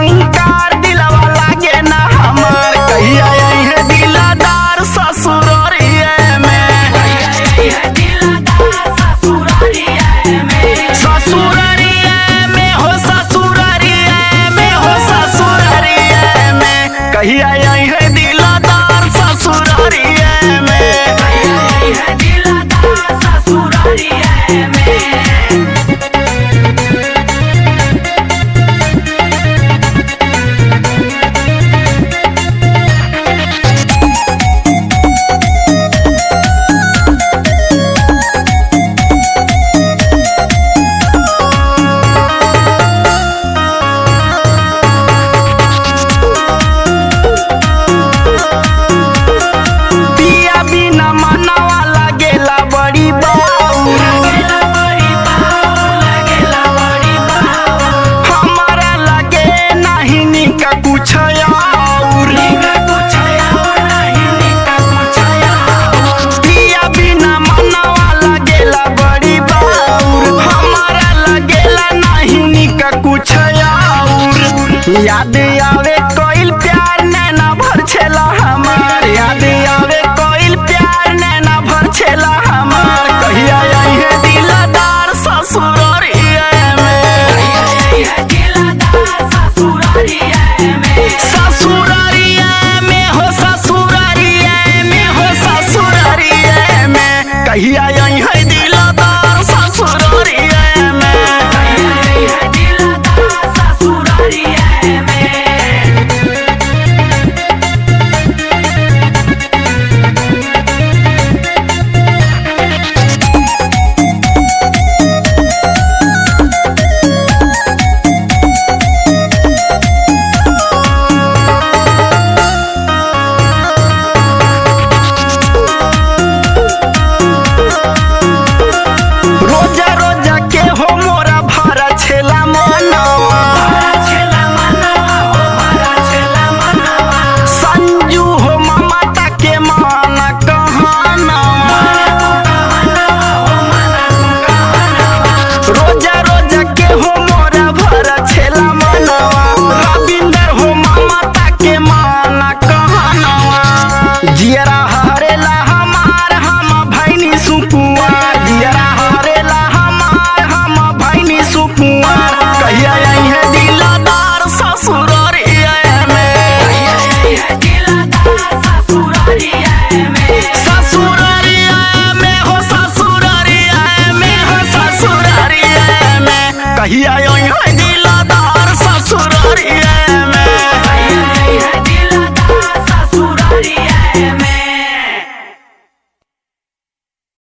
कंकार दिलवा लागे ना हमार। कहिया है दिलदार ससुरारिये में, ससुरारिये में हो, ससुरारिये में हो, ससुरारिये में। कहिया है दिलदार ससुरारिये में। याद आवे कोइल प्यार नैना भर छेला हमार, याद आवे कोइल प्यार नैना भर छेला हमार। कहिया है दिलदार ससुरारिये में, ससुरारिये में हो, ससुरारिये में हो, ससुरारिये में। कहिया